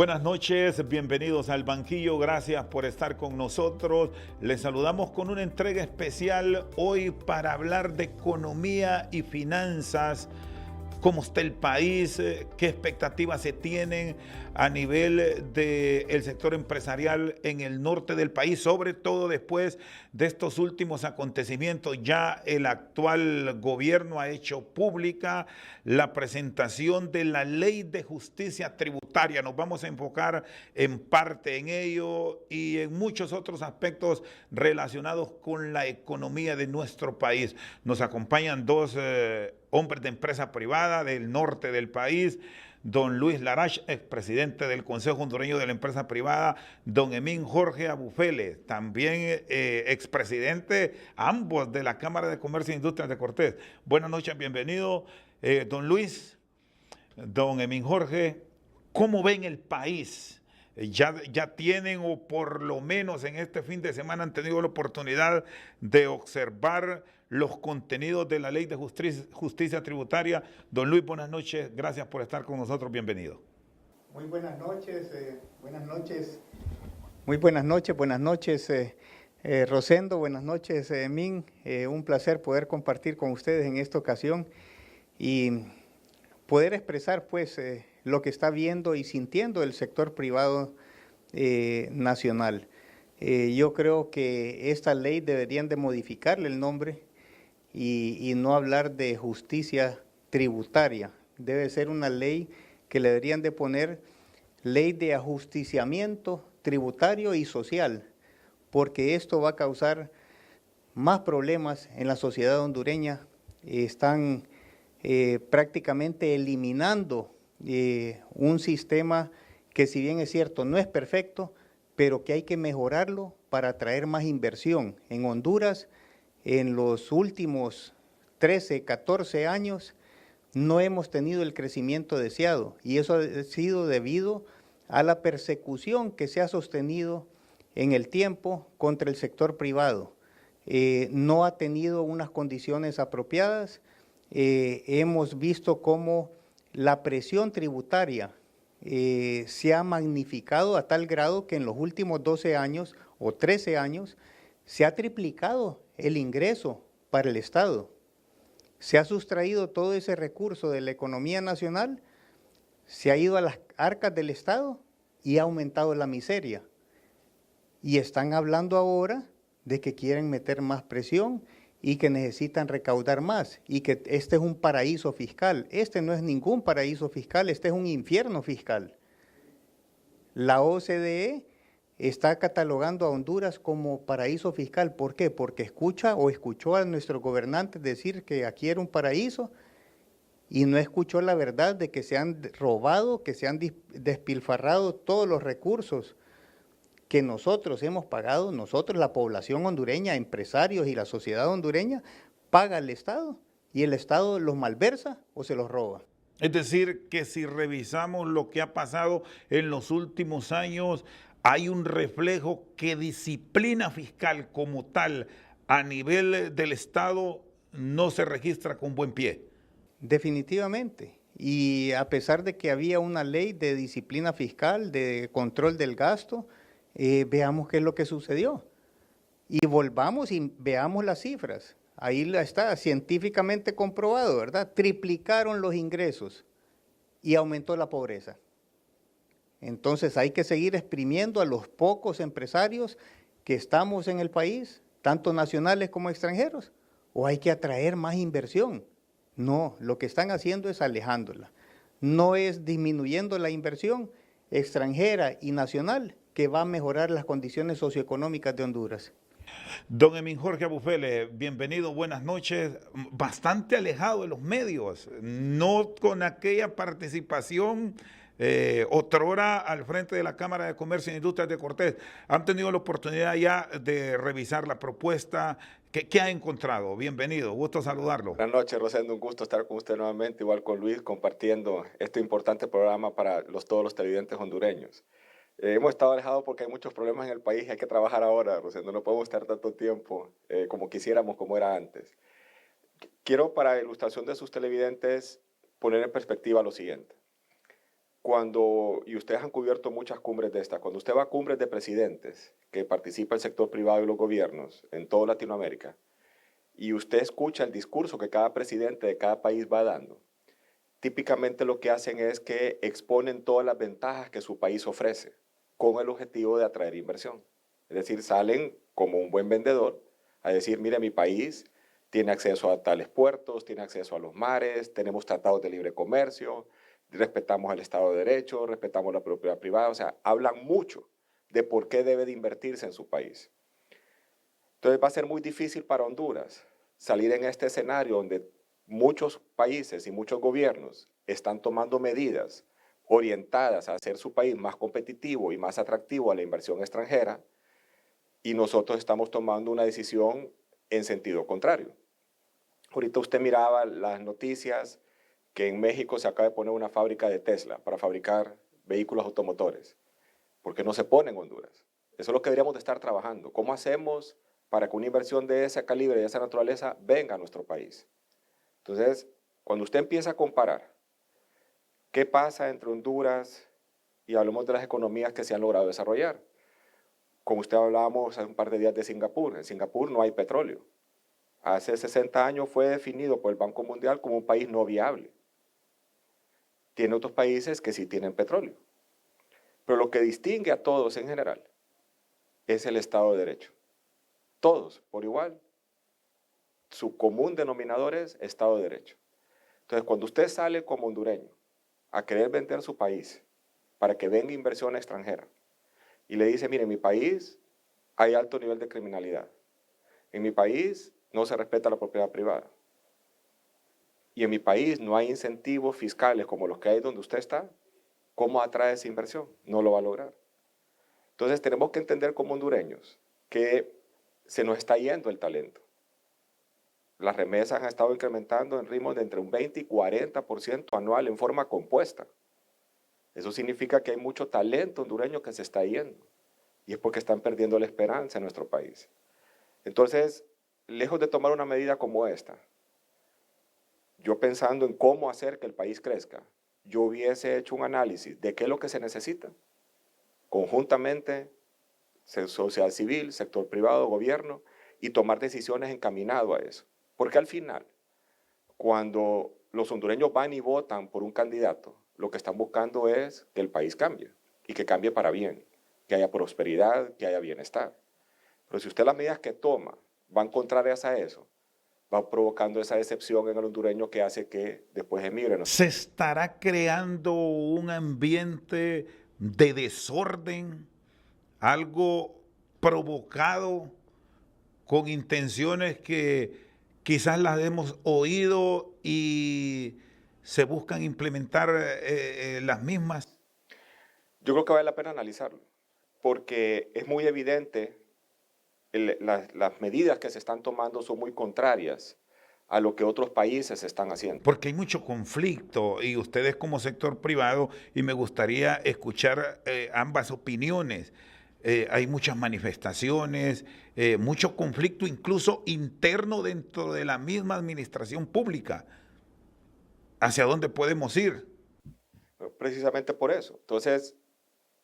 Buenas noches, bienvenidos al banquillo, gracias por estar con nosotros. Les saludamos con una entrega especial hoy para hablar de economía y finanzas. ¿Cómo está el país? ¿Qué expectativas se tienen a nivel del sector empresarial en el norte del país? Sobre todo después de estos últimos acontecimientos. Ya el actual gobierno ha hecho pública la presentación de la Ley de Justicia Tributaria. Nos vamos a enfocar en parte en ello y en muchos otros aspectos relacionados con la economía de nuestro país. Nos acompañan dos hombres de empresa privada del norte del país, don Luis Larach, expresidente del Consejo Hondureño de la Empresa Privada, don Emín Jorge Abufele, también expresidente, ambos de la Cámara de Comercio e Industrias de Cortés. Buenas noches, bienvenido, don Luis, don Emín Jorge. ¿Cómo ven el país? Ya tienen, o por lo menos en este fin de semana han tenido la oportunidad de observar los contenidos de la Ley de Justicia Tributaria. Don Luis, buenas noches, gracias por estar con nosotros, bienvenido. Muy buenas noches, buenas noches, Rosendo, buenas noches, Min. Un placer poder compartir con ustedes en esta ocasión y poder expresar pues lo que está viendo y sintiendo el sector privado nacional. Yo creo que esta ley deberían de modificarle el nombre y no hablar de justicia tributaria. Debe ser una ley que le deberían de poner ley de ajusticiamiento tributario y social, porque esto va a causar más problemas en la sociedad hondureña. Están prácticamente eliminando un sistema que, si bien es cierto, no es perfecto, pero que hay que mejorarlo para atraer más inversión. En Honduras, en los últimos 13, 14 años, no hemos tenido el crecimiento deseado, y eso ha sido debido a la persecución que se ha sostenido en el tiempo contra el sector privado. No ha tenido unas condiciones apropiadas. Hemos visto cómo la presión tributaria se ha magnificado a tal grado que en los últimos 12 años o 13 años se ha triplicado el ingreso para el Estado. Se ha sustraído todo ese recurso de la economía nacional, se ha ido a las arcas del Estado y ha aumentado la miseria. Y están hablando ahora de que quieren meter más presión y que necesitan recaudar más, y que este es un paraíso fiscal. Este no es ningún paraíso fiscal, este es un infierno fiscal. La OCDE está catalogando a Honduras como paraíso fiscal. ¿Por qué? Porque escuchó a nuestros gobernantes decir que aquí era un paraíso y no escuchó la verdad de que se han robado, que se han despilfarrado todos los recursos que nosotros hemos pagado. Nosotros, la población hondureña, empresarios y la sociedad hondureña, paga al Estado, y el Estado los malversa o se los roba. Es decir, que si revisamos lo que ha pasado en los últimos años, hay un reflejo que disciplina fiscal como tal a nivel del Estado no se registra con buen pie. Definitivamente. Y a pesar de que había una ley de disciplina fiscal, de control del gasto, veamos qué es lo que sucedió. Y volvamos y veamos las cifras. Ahí está científicamente comprobado, ¿verdad? Triplicaron los ingresos y aumentó la pobreza. Entonces hay que seguir exprimiendo a los pocos empresarios que estamos en el país, tanto nacionales como extranjeros, o hay que atraer más inversión. No, lo que están haciendo es alejándola. No es disminuyendo la inversión extranjera y nacional que va a mejorar las condiciones socioeconómicas de Honduras. Don Emín Jorge Abufele, bienvenido, buenas noches. Bastante alejado de los medios, no con aquella participación otrora al frente de la Cámara de Comercio e Industrias de Cortés. ¿Han tenido la oportunidad ya de revisar la propuesta? ¿Qué ha encontrado? Bienvenido, gusto saludarlo. Buenas noches, Rosendo, un gusto estar con usted nuevamente, igual con Luis, compartiendo este importante programa para todos los televidentes hondureños. Hemos estado alejados porque hay muchos problemas en el país y hay que trabajar ahora, Rosendo. No podemos estar tanto tiempo como quisiéramos, como era antes. Quiero, para ilustración de sus televidentes, poner en perspectiva lo siguiente. y ustedes han cubierto muchas cumbres de estas, cuando usted va a cumbres de presidentes, que participa el sector privado y los gobiernos en toda Latinoamérica, y usted escucha el discurso que cada presidente de cada país va dando, típicamente lo que hacen es que exponen todas las ventajas que su país ofrece, con el objetivo de atraer inversión. Es decir, salen como un buen vendedor a decir, mire, mi país tiene acceso a tales puertos, tiene acceso a los mares, tenemos tratados de libre comercio, respetamos el Estado de Derecho, respetamos la propiedad privada, o sea, hablan mucho de por qué debe de invertirse en su país. Entonces va a ser muy difícil para Honduras salir en este escenario donde muchos países y muchos gobiernos están tomando medidas orientadas a hacer su país más competitivo y más atractivo a la inversión extranjera, y nosotros estamos tomando una decisión en sentido contrario. Ahorita usted miraba las noticias que en México se acaba de poner una fábrica de Tesla para fabricar vehículos automotores. ¿Por qué no se pone en Honduras? Eso es lo que deberíamos de estar trabajando. ¿Cómo hacemos para que una inversión de ese calibre, de esa naturaleza, venga a nuestro país? Entonces, cuando usted empieza a comparar qué pasa entre Honduras y hablamos de las economías que se han logrado desarrollar, como usted hablábamos hace un par de días de Singapur, en Singapur no hay petróleo. Hace 60 años fue definido por el Banco Mundial como un país no viable. Tiene otros países que sí tienen petróleo. Pero lo que distingue a todos en general es el Estado de Derecho. Todos, por igual. Su común denominador es Estado de Derecho. Entonces, cuando usted sale como hondureño a querer vender su país para que venga inversión extranjera y le dice, mire, en mi país hay alto nivel de criminalidad. En mi país no se respeta la propiedad privada. Y en mi país no hay incentivos fiscales como los que hay donde usted está. ¿Cómo atrae esa inversión? No lo va a lograr. Entonces tenemos que entender como hondureños que se nos está yendo el talento. Las remesas han estado incrementando en ritmos de entre un 20 y 40% anual en forma compuesta. Eso significa que hay mucho talento hondureño que se está yendo. Y es porque están perdiendo la esperanza en nuestro país. Entonces, lejos de tomar una medida como esta, yo pensando en cómo hacer que el país crezca, yo hubiese hecho un análisis de qué es lo que se necesita, conjuntamente, sociedad civil, sector privado, gobierno, y tomar decisiones encaminado a eso. Porque al final, cuando los hondureños van y votan por un candidato, lo que están buscando es que el país cambie, y que cambie para bien, que haya prosperidad, que haya bienestar. Pero si usted las medidas que toma van contrarias a eso, va provocando esa decepción en el hondureño que hace que después emigren. ¿Se estará creando un ambiente de desorden, algo provocado con intenciones que quizás las hemos oído y se buscan implementar las mismas? Yo creo que vale la pena analizarlo, porque es muy evidente las medidas que se están tomando son muy contrarias a lo que otros países están haciendo. Porque hay mucho conflicto y ustedes como sector privado, y me gustaría escuchar ambas opiniones. Hay muchas manifestaciones, mucho conflicto incluso interno dentro de la misma administración pública. ¿Hacia dónde podemos ir? Precisamente por eso. Entonces,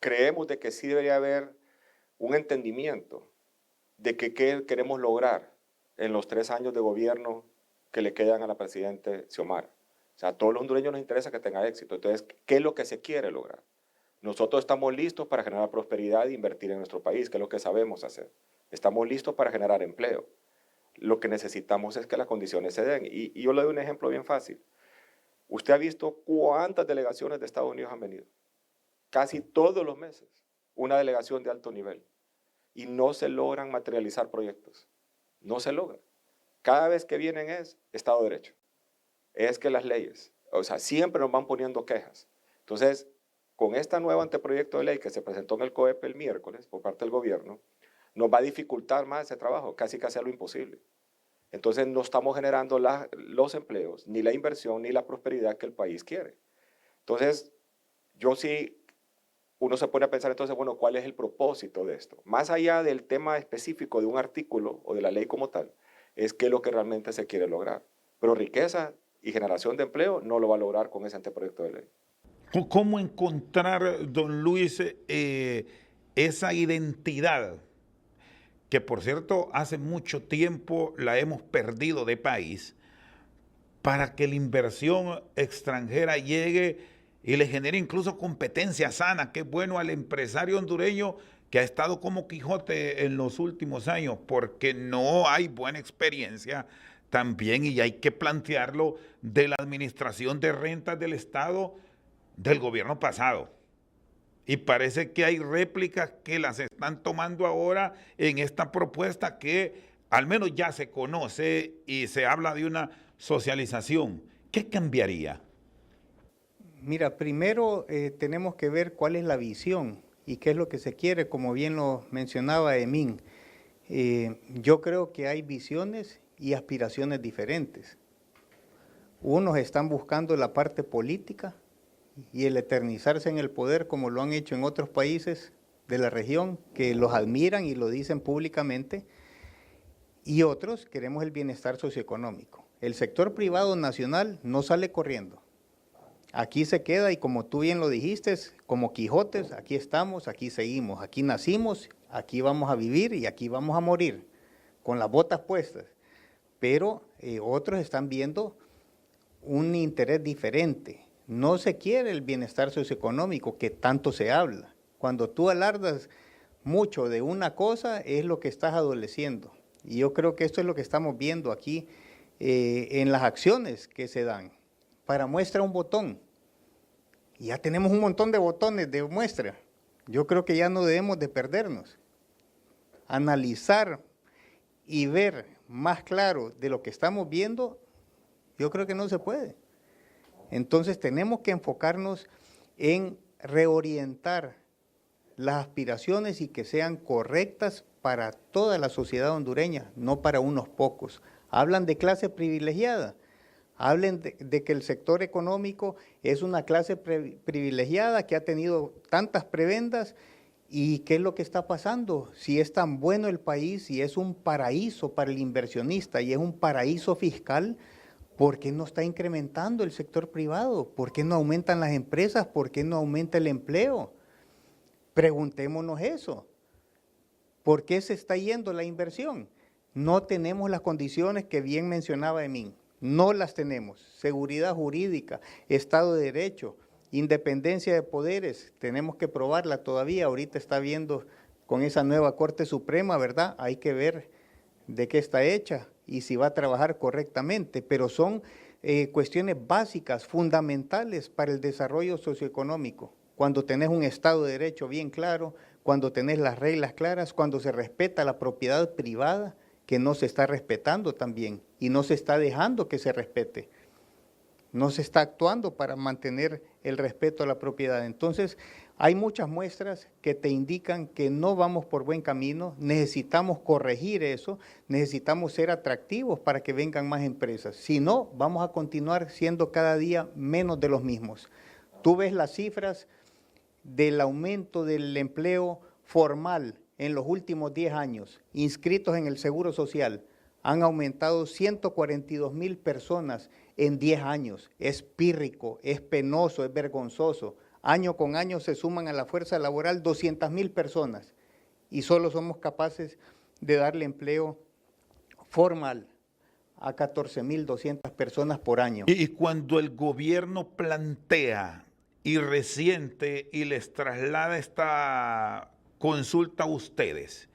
creemos de que sí debería haber un entendimiento de que qué queremos lograr en los 3 años de gobierno que le quedan a la presidenta Xiomara. O sea, a todos los hondureños nos interesa que tenga éxito. Entonces, ¿qué es lo que se quiere lograr? Nosotros estamos listos para generar prosperidad e invertir en nuestro país, que es lo que sabemos hacer. Estamos listos para generar empleo. Lo que necesitamos es que las condiciones se den. Y yo le doy un ejemplo bien fácil. Usted ha visto cuántas delegaciones de Estados Unidos han venido. Casi todos los meses, una delegación de alto nivel. Y no se logran materializar proyectos. No se logran. Cada vez que vienen es Estado de Derecho. Es que las leyes, o sea, siempre nos van poniendo quejas. Entonces, con este nuevo anteproyecto de ley que se presentó en el COEP el miércoles por parte del gobierno, nos va a dificultar más ese trabajo, casi que hacerlo imposible. Entonces, no estamos generando los empleos, ni la inversión, ni la prosperidad que el país quiere. Entonces, yo sí, uno se pone a pensar entonces, bueno, ¿cuál es el propósito de esto? Más allá del tema específico de un artículo o de la ley como tal, es qué es lo que realmente se quiere lograr. Pero riqueza y generación de empleo no lo va a lograr con ese anteproyecto de ley. ¿Cómo encontrar, don Luis, esa identidad que, por cierto, hace mucho tiempo la hemos perdido de país, para que la inversión extranjera llegue y le genere incluso competencia sana? Qué bueno al empresario hondureño que ha estado como Quijote en los últimos años, porque no hay buena experiencia también, y hay que plantearlo, de la administración de rentas del Estado del gobierno pasado. Y parece que hay réplicas que las están tomando ahora en esta propuesta que al menos ya se conoce y se habla de una socialización. ¿Qué cambiaría? Mira, primero tenemos que ver cuál es la visión y qué es lo que se quiere, como bien lo mencionaba Emín. Yo creo que hay visiones y aspiraciones diferentes. Unos están buscando la parte política y el eternizarse en el poder, como lo han hecho en otros países de la región, que los admiran y lo dicen públicamente, y otros queremos el bienestar socioeconómico. El sector privado nacional no sale corriendo. Aquí se queda y, como tú bien lo dijiste, como Quijotes, aquí estamos, aquí seguimos, aquí nacimos, aquí vamos a vivir y aquí vamos a morir, con las botas puestas. Pero otros están viendo un interés diferente. No se quiere el bienestar socioeconómico que tanto se habla. Cuando tú alardas mucho de una cosa, es lo que estás adoleciendo. Y yo creo que esto es lo que estamos viendo aquí en las acciones que se dan. Para muestra un botón. Y ya tenemos un montón de botones de muestra. Yo creo que ya no debemos de perdernos. Analizar y ver más claro de lo que estamos viendo, yo creo que no se puede. Entonces tenemos que enfocarnos en reorientar las aspiraciones y que sean correctas para toda la sociedad hondureña, no para unos pocos. Hablan de clase privilegiada, hablen de que el sector económico es una clase privilegiada que ha tenido tantas prebendas. ¿Y qué es lo que está pasando? Si es tan bueno el país, si es un paraíso para el inversionista y es un paraíso fiscal, ¿por qué no está incrementando el sector privado? ¿Por qué no aumentan las empresas? ¿Por qué no aumenta el empleo? Preguntémonos eso. ¿Por qué se está yendo la inversión? No tenemos las condiciones que bien mencionaba Emín. No las tenemos. Seguridad jurídica, Estado de Derecho, independencia de poderes, tenemos que probarla todavía. Ahorita está viendo con esa nueva Corte Suprema, ¿verdad? Hay que ver de qué está hecha y si va a trabajar correctamente, pero son cuestiones básicas, fundamentales para el desarrollo socioeconómico. Cuando tenés un Estado de Derecho bien claro, cuando tenés las reglas claras, cuando se respeta la propiedad privada, que no se está respetando también y no se está dejando que se respete. No se está actuando para mantener el respeto a la propiedad. Entonces, hay muchas muestras que te indican que no vamos por buen camino, necesitamos corregir eso, necesitamos ser atractivos para que vengan más empresas. Si no, vamos a continuar siendo cada día menos de los mismos. Tú ves las cifras del aumento del empleo formal en los últimos 10 años, inscritos en el Seguro Social, han aumentado 142,000 personas en 10 años. Es pírrico, es penoso, es vergonzoso. Año con año se suman a la fuerza laboral 200,000 personas y solo somos capaces de darle empleo formal a 14,200 personas por año. Y cuando el gobierno plantea y resiente y les traslada esta consulta a ustedes,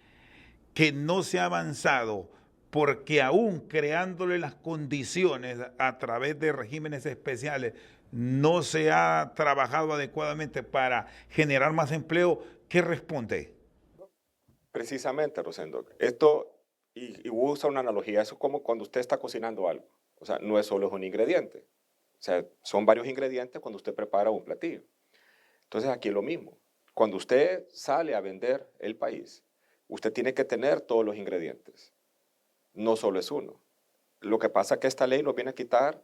que no se ha avanzado porque aún creándole las condiciones a través de regímenes especiales no se ha trabajado adecuadamente para generar más empleo, ¿qué responde? Precisamente, Rosendo, esto, y usa una analogía, eso es como cuando usted está cocinando algo. O sea, no es solo un ingrediente. O sea, son varios ingredientes cuando usted prepara un platillo. Entonces aquí es lo mismo. Cuando usted sale a vender el país, usted tiene que tener todos los ingredientes. No solo es uno. Lo que pasa es que esta ley nos viene a quitar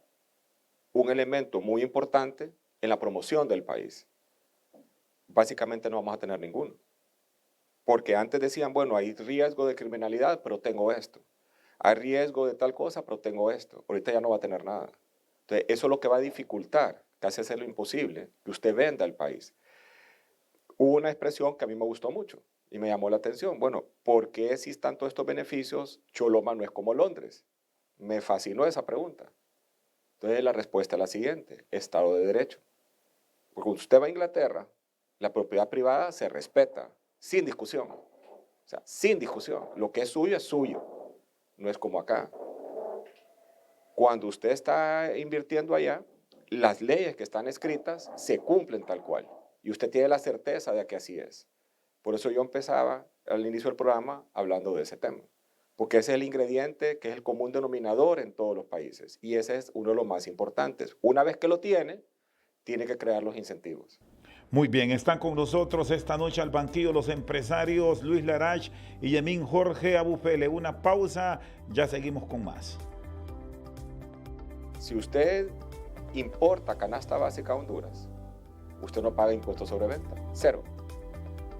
un elemento muy importante en la promoción del país. Básicamente no vamos a tener ninguno. Porque antes decían, bueno, hay riesgo de criminalidad, pero tengo esto. Hay riesgo de tal cosa, pero tengo esto. Ahorita ya no va a tener nada. Entonces, eso es lo que va a dificultar casi hacer lo imposible, que usted venda el país. Hubo una expresión que a mí me gustó mucho y me llamó la atención. Bueno, ¿por qué si están todos estos beneficios, Choloma no es como Londres? Me fascinó esa pregunta. Entonces la respuesta es la siguiente: Estado de Derecho. Porque cuando usted va a Inglaterra, la propiedad privada se respeta, sin discusión. O sea, sin discusión. Lo que es suyo, no es como acá. Cuando usted está invirtiendo allá, las leyes que están escritas se cumplen tal cual. Y usted tiene la certeza de que así es. Por eso yo empezaba al inicio del programa hablando de ese tema. Porque ese es el ingrediente que es el común denominador en todos los países. Y ese es uno de los más importantes. Una vez que lo tiene que crear los incentivos. Muy bien, están con nosotros esta noche al banquillo los empresarios Luis Larach y Yemin Jorge Abufele. Una pausa, ya seguimos con más. Si usted importa canasta básica a Honduras, usted no paga impuestos sobre venta, 0.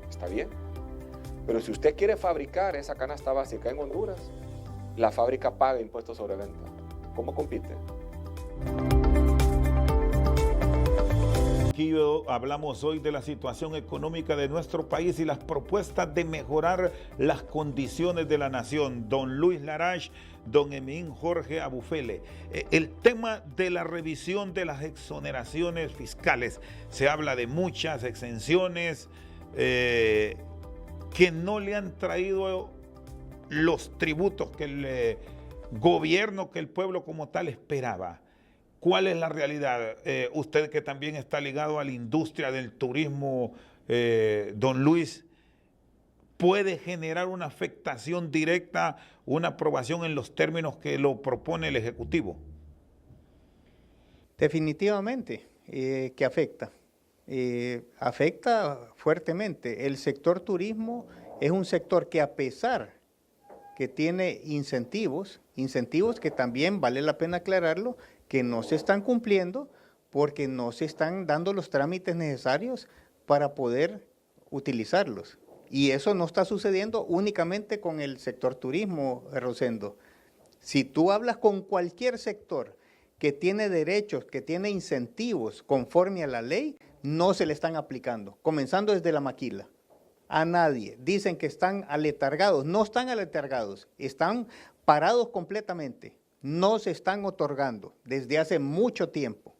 Está bien. Pero si usted quiere fabricar esa canasta básica en Honduras, la fábrica paga impuestos sobre venta. ¿Cómo compite? Aquí hablamos hoy de la situación económica de nuestro país y las propuestas de mejorar las condiciones de la nación. Don Luis Larach, don Yemin Jorge Abufele. El tema de la revisión de las exoneraciones fiscales. Se habla de muchas exenciones que no le han traído los tributos que el gobierno, que el pueblo como tal esperaba. ¿Cuál es la realidad? Usted que también está ligado a la industria del turismo, don Luis, ¿puede generar una afectación directa, una aprobación en los términos que lo propone el Ejecutivo? Definitivamente que afecta. Afecta fuertemente. El sector turismo es un sector que, a pesar que tiene incentivos que también vale la pena aclararlo, que no se están cumpliendo porque no se están dando los trámites necesarios para poder utilizarlos. Y eso no está sucediendo únicamente con el sector turismo, Rosendo. Si tú hablas con cualquier sector que tiene derechos, que tiene incentivos conforme a la ley, no se le están aplicando, comenzando desde la maquila. A nadie. Dicen que están aletargados. No están aletargados, están parados completamente. No se están otorgando desde hace mucho tiempo.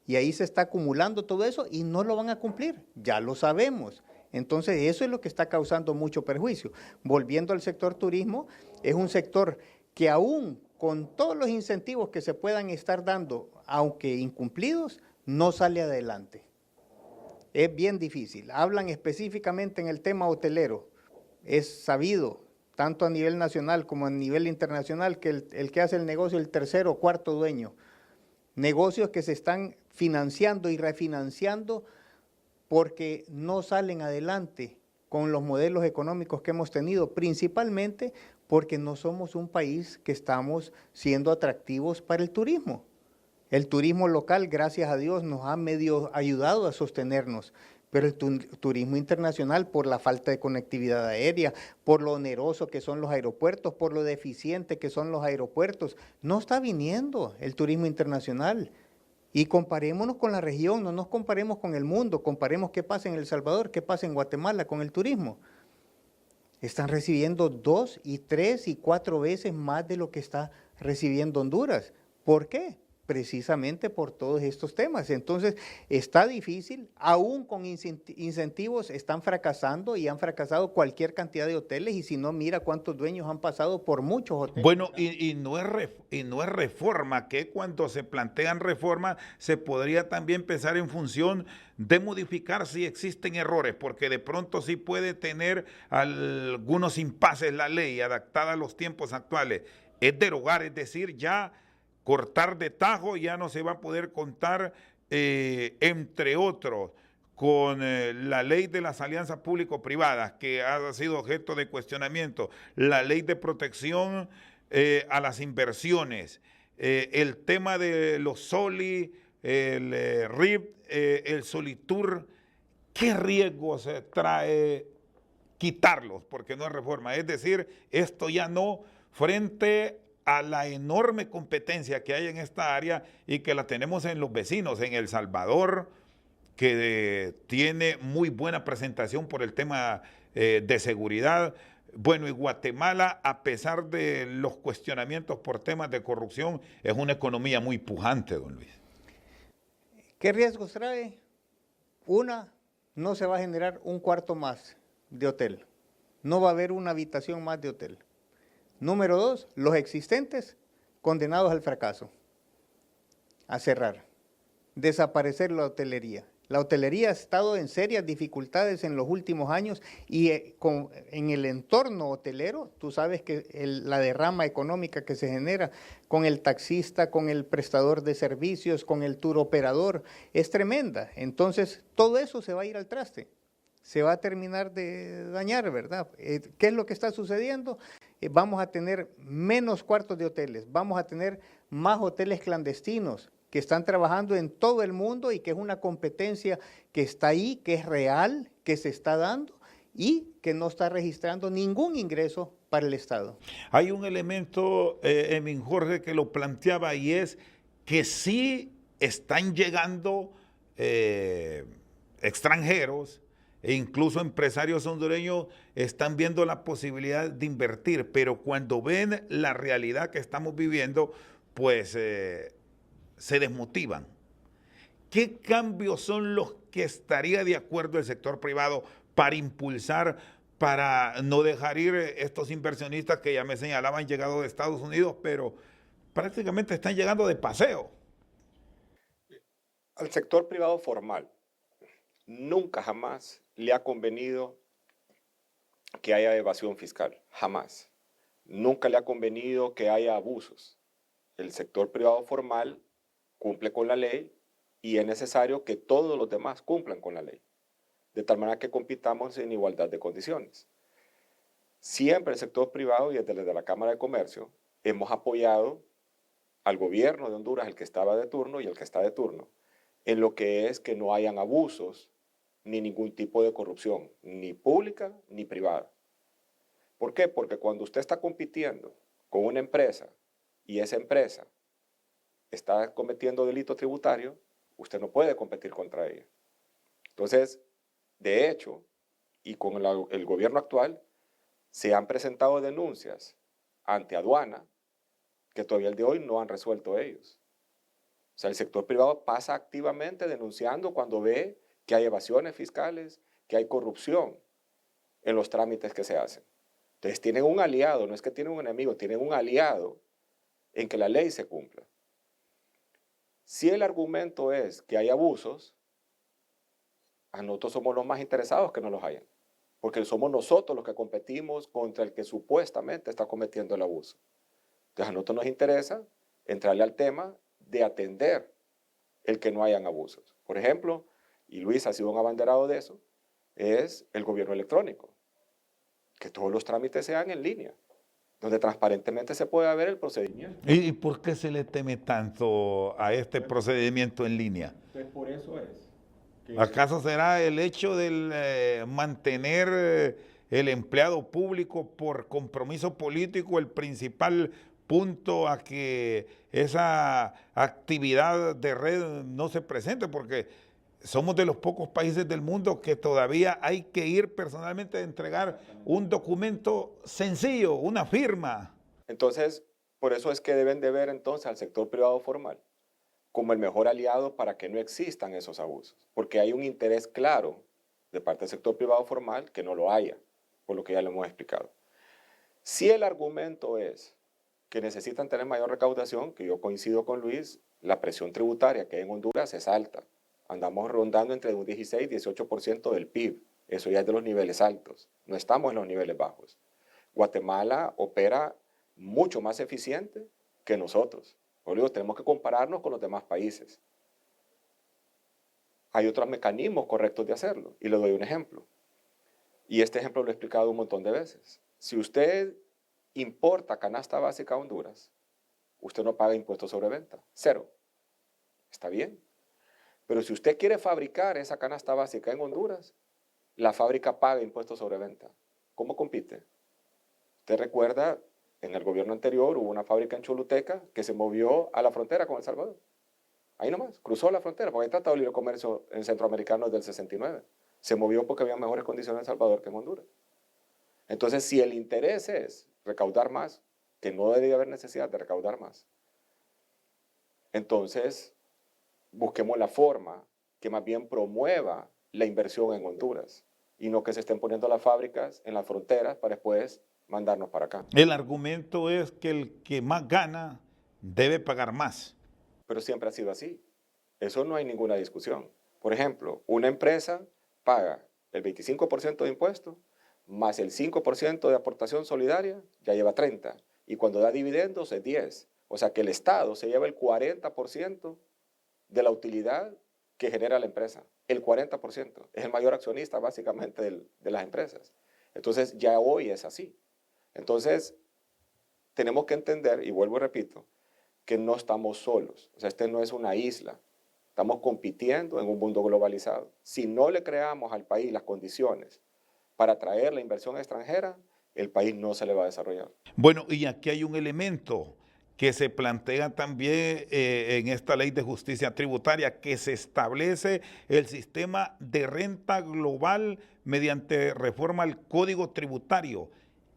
Y ahí se está acumulando todo eso y no lo van a cumplir. Ya lo sabemos. Entonces eso es lo que está causando mucho perjuicio. Volviendo al sector turismo, es un sector que aún con todos los incentivos que se puedan estar dando, aunque incumplidos, no sale adelante. Es bien difícil. Hablan específicamente en el tema hotelero. Es sabido, tanto a nivel nacional como a nivel internacional, que el que hace el negocio es el tercero o cuarto dueño. Negocios que se están financiando y refinanciando porque no salen adelante con los modelos económicos que hemos tenido, principalmente porque no somos un país que estamos siendo atractivos para el turismo. El turismo local, gracias a Dios, nos ha medio ayudado a sostenernos, pero el turismo internacional, por la falta de conectividad aérea, por lo oneroso que son los aeropuertos, por lo deficiente que son los aeropuertos, no está viniendo el turismo internacional. Y comparémonos con la región, no nos comparemos con el mundo, comparemos qué pasa en El Salvador, qué pasa en Guatemala con el turismo. Están recibiendo 2 y 3 y 4 veces más de lo que está recibiendo Honduras. ¿Por qué? Precisamente por todos estos temas. Entonces, está difícil, aún con incentivos están fracasando y han fracasado cualquier cantidad de hoteles, y si no, mira cuántos dueños han pasado por muchos hoteles. Bueno, y no es reforma, que cuando se plantean reformas se podría también pensar en función de modificar si existen errores, porque de pronto sí puede tener algunos impases la ley adaptada a los tiempos actuales. Es derogar, es decir, ya cortar de tajo, ya no se va a poder contar, entre otros, con la ley de las alianzas público-privadas, que ha sido objeto de cuestionamiento, la ley de protección a las inversiones, el tema de los SOLI, el RIP, el Solitur. ¿Qué riesgos trae quitarlos? Porque no es reforma. Es decir, esto ya no frente a la enorme competencia que hay en esta área y que la tenemos en los vecinos, en El Salvador, que tiene muy buena presentación por el tema de seguridad. Bueno, y Guatemala, a pesar de los cuestionamientos por temas de corrupción, es una economía muy pujante, don Luis. ¿Qué riesgos trae? Una, no se va a generar un cuarto más de hotel. No va a haber una habitación más de hotel. Número dos, los existentes condenados al fracaso, a cerrar, desaparecer la hotelería. La hotelería ha estado en serias dificultades en los últimos años y en el entorno hotelero, tú sabes que la derrama económica que se genera con el taxista, con el prestador de servicios, con el tour operador, es tremenda. Entonces, todo eso se va a ir al traste, se va a terminar de dañar, ¿verdad? ¿Qué es lo que está sucediendo? Vamos a tener menos cuartos de hoteles, vamos a tener más hoteles clandestinos, que están trabajando en todo el mundo y que es una competencia que está ahí, que es real, que se está dando y que no está registrando ningún ingreso para el Estado. Hay un elemento, Emin Jorge, que lo planteaba y es que sí están llegando extranjeros e incluso empresarios hondureños están viendo la posibilidad de invertir, pero cuando ven la realidad que estamos viviendo, pues se desmotivan. ¿Qué cambios son los que estaría de acuerdo el sector privado para impulsar, para no dejar ir estos inversionistas que ya me señalaban llegado de Estados Unidos, pero prácticamente están llegando de paseo? Al sector privado formal nunca jamás le ha convenido que haya evasión fiscal, jamás. Nunca le ha convenido que haya abusos. El sector privado formal cumple con la ley y es necesario que todos los demás cumplan con la ley, de tal manera que compitamos en igualdad de condiciones. Siempre el sector privado y desde la Cámara de Comercio hemos apoyado al gobierno de Honduras, el que estaba de turno y el que está de turno, en lo que es que no hayan abusos ni ningún tipo de corrupción, ni pública ni privada. ¿Por qué? Porque cuando usted está compitiendo con una empresa y esa empresa está cometiendo delito tributario, usted no puede competir contra ella. Entonces, de hecho, y con el gobierno actual, se han presentado denuncias ante aduana que todavía el de hoy no han resuelto ellos. O sea, el sector privado pasa activamente denunciando cuando ve que hay evasiones fiscales, que hay corrupción en los trámites que se hacen. Entonces tienen un aliado, no es que tienen un enemigo, tienen un aliado en que la ley se cumpla. Si el argumento es que hay abusos, nosotros somos los más interesados que no los hayan, porque somos nosotros los que competimos contra el que supuestamente está cometiendo el abuso. Entonces a nosotros nos interesa entrarle al tema de atender el que no hayan abusos. Por ejemplo, y Luis ha sido un abanderado de eso, es el gobierno electrónico, que todos los trámites sean en línea, donde transparentemente se pueda ver el procedimiento. ¿Y por qué se le teme tanto a este procedimiento en línea? Entonces, por eso es. ¿Acaso será el hecho de mantener el empleado público por compromiso político el principal punto a que esa actividad de red no se presente? Porque somos de los pocos países del mundo que todavía hay que ir personalmente a entregar un documento sencillo, una firma. Entonces, por eso es que deben de ver entonces al sector privado formal como el mejor aliado para que no existan esos abusos, porque hay un interés claro de parte del sector privado formal que no lo haya, por lo que ya lo hemos explicado. Si el argumento es que necesitan tener mayor recaudación, que yo coincido con Luis, la presión tributaria que hay en Honduras es alta. Andamos rondando entre un 16 y 18% del PIB. Eso ya es de los niveles altos. No estamos en los niveles bajos. Guatemala opera mucho más eficiente que nosotros. Por eso tenemos que compararnos con los demás países. Hay otros mecanismos correctos de hacerlo. Y le doy un ejemplo. Y este ejemplo lo he explicado un montón de veces. Si usted importa canasta básica a Honduras, usted no paga impuestos sobre venta. 0. ¿Está bien? Pero si usted quiere fabricar esa canasta básica en Honduras, la fábrica paga impuestos sobre venta. ¿Cómo compite? Usted recuerda en el gobierno anterior hubo una fábrica en Choluteca que se movió a la frontera con El Salvador. Ahí nomás, cruzó la frontera, porque hay tratado de libre comercio en centroamericano desde el 69. Se movió porque había mejores condiciones en El Salvador que en Honduras. Entonces, si el interés es recaudar más, que no debería haber necesidad de recaudar más, entonces busquemos la forma que más bien promueva la inversión en Honduras y no que se estén poniendo las fábricas en las fronteras para después mandarnos para acá. El argumento es que el que más gana debe pagar más. Pero siempre ha sido así. Eso no hay ninguna discusión. Por ejemplo, una empresa paga el 25% de impuestos más el 5% de aportación solidaria, ya lleva 30%. Y cuando da dividendos es 10%. O sea que el Estado se lleva el 40% de la utilidad que genera la empresa. El 40%. Es el mayor accionista básicamente de las empresas. Entonces ya hoy es así. Entonces tenemos que entender, y vuelvo y repito, que no estamos solos. O sea, este no es una isla. Estamos compitiendo en un mundo globalizado. Si no le creamos al país las condiciones para atraer la inversión extranjera, el país no se le va a desarrollar. Bueno, y aquí hay un elemento que se plantea también en esta ley de justicia tributaria, que se establece el sistema de renta global mediante reforma al Código Tributario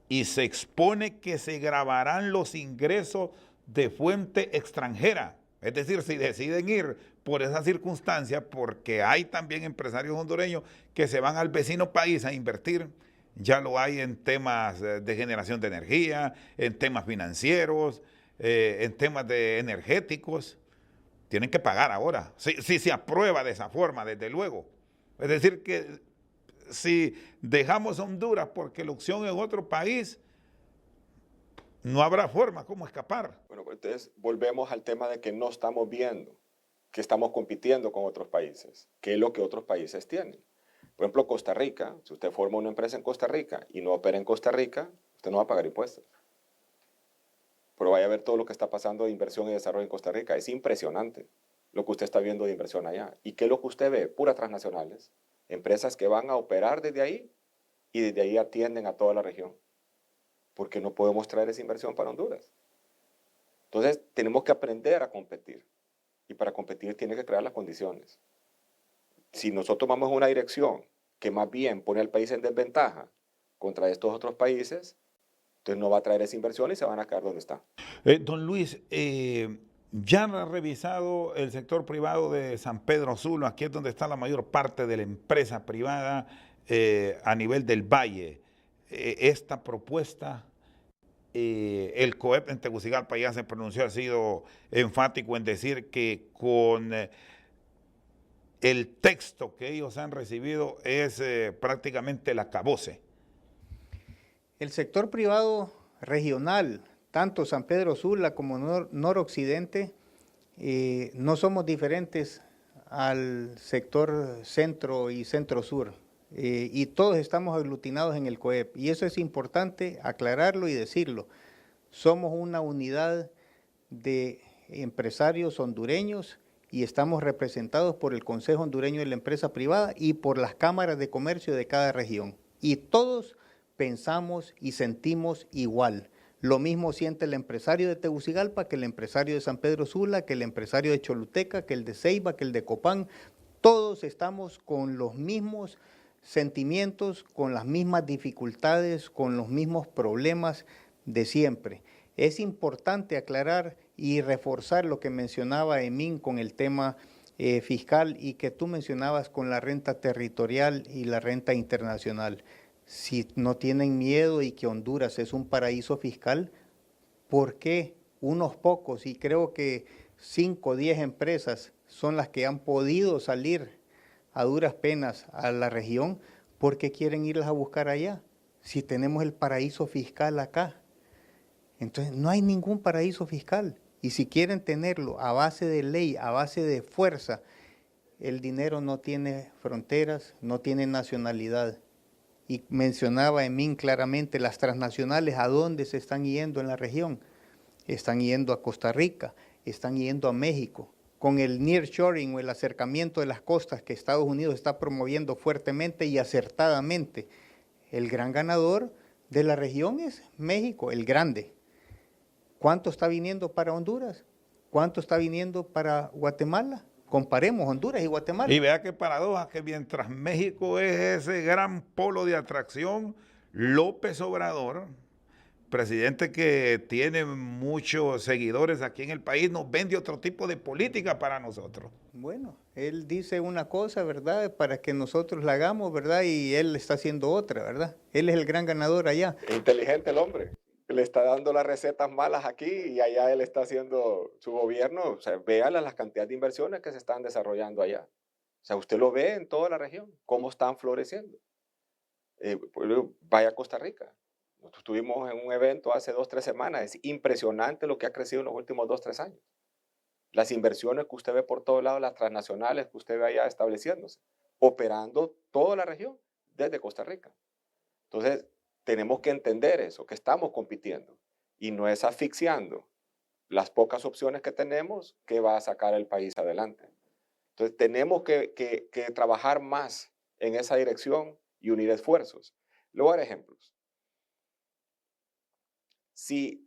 y se expone que se gravarán los ingresos de fuente extranjera. Es decir, si deciden ir por esa circunstancia, porque hay también empresarios hondureños que se van al vecino país a invertir, ya lo hay en temas de generación de energía, en temas financieros, en temas de energéticos, tienen que pagar ahora, si se aprueba de esa forma, desde luego. Es decir, que si dejamos Honduras porque la opción es otro país, no habrá forma como escapar. Bueno, pues entonces volvemos al tema de que no estamos viendo que estamos compitiendo con otros países, que es lo que otros países tienen. Por ejemplo, Costa Rica, si usted forma una empresa en Costa Rica y no opera en Costa Rica, usted no va a pagar impuestos. Pero vaya a ver todo lo que está pasando de inversión y desarrollo en Costa Rica. Es impresionante lo que usted está viendo de inversión allá. ¿Y qué es lo que usted ve? Puras transnacionales. Empresas que van a operar desde ahí y desde ahí atienden a toda la región. Porque no podemos traer esa inversión para Honduras. Entonces, tenemos que aprender a competir. Y para competir tiene que crear las condiciones. Si nosotros vamos en una dirección que más bien pone al país en desventaja contra estos otros países, entonces no va a traer esa inversión y se van a quedar donde está. Don Luis, ya ha revisado el sector privado de San Pedro Sula, aquí es donde está la mayor parte de la empresa privada a nivel del Valle. Esta propuesta, el COEP en Tegucigalpa ya se pronunció, ha sido enfático en decir que con el texto que ellos han recibido es prácticamente el acabose. El sector privado regional, tanto San Pedro Sula como noroccidente, no somos diferentes al sector centro y centro-sur. Y todos estamos aglutinados en el COEP. Y eso es importante aclararlo y decirlo. Somos una unidad de empresarios hondureños y estamos representados por el Consejo Hondureño de la Empresa Privada y por las cámaras de comercio de cada región. Y todos pensamos y sentimos igual. Lo mismo siente el empresario de Tegucigalpa que el empresario de San Pedro Sula, que el empresario de Choluteca, que el de Ceiba, que el de Copán. Todos estamos con los mismos sentimientos, con las mismas dificultades, con los mismos problemas de siempre. Es importante aclarar y reforzar lo que mencionaba Emín con el tema fiscal y que tú mencionabas con la renta territorial y la renta internacional. Si no tienen miedo y que Honduras es un paraíso fiscal, ¿por qué unos pocos, y creo que 5 o 10 empresas son las que han podido salir a duras penas a la región, por qué quieren irlas a buscar allá? Si tenemos el paraíso fiscal acá. Entonces no hay ningún paraíso fiscal. Y si quieren tenerlo a base de ley, a base de fuerza, el dinero no tiene fronteras, no tiene nacionalidad. Y mencionaba Emín claramente las transnacionales, ¿a dónde se están yendo en la región? Están yendo a Costa Rica, están yendo a México. Con el nearshoring o el acercamiento de las costas que Estados Unidos está promoviendo fuertemente y acertadamente, el gran ganador de la región es México, el grande. ¿Cuánto está viniendo para Honduras? ¿Cuánto está viniendo para Guatemala? Comparemos Honduras y Guatemala. Y vea qué paradoja, que mientras México es ese gran polo de atracción, López Obrador, presidente que tiene muchos seguidores aquí en el país, nos vende otro tipo de política para nosotros. Bueno, él dice una cosa, ¿verdad? Para que nosotros la hagamos, ¿verdad? Y él está haciendo otra, ¿verdad? Él es el gran ganador allá. Inteligente el hombre. Le está dando las recetas malas aquí y allá él está haciendo su gobierno. O sea, véala las cantidades de inversiones que se están desarrollando allá. O sea, usted lo ve en toda la región, cómo están floreciendo. Vaya a Costa Rica. Nosotros estuvimos en un evento hace 2 o 3 semanas. Es impresionante lo que ha crecido en los últimos 2 o 3 años. Las inversiones que usted ve por todos lados, las transnacionales que usted ve allá estableciéndose, operando toda la región desde Costa Rica. Entonces, tenemos que entender eso, que estamos compitiendo y no es asfixiando las pocas opciones que tenemos que va a sacar el país adelante. Entonces, tenemos que trabajar más en esa dirección y unir esfuerzos. Le voy a dar ejemplos. Si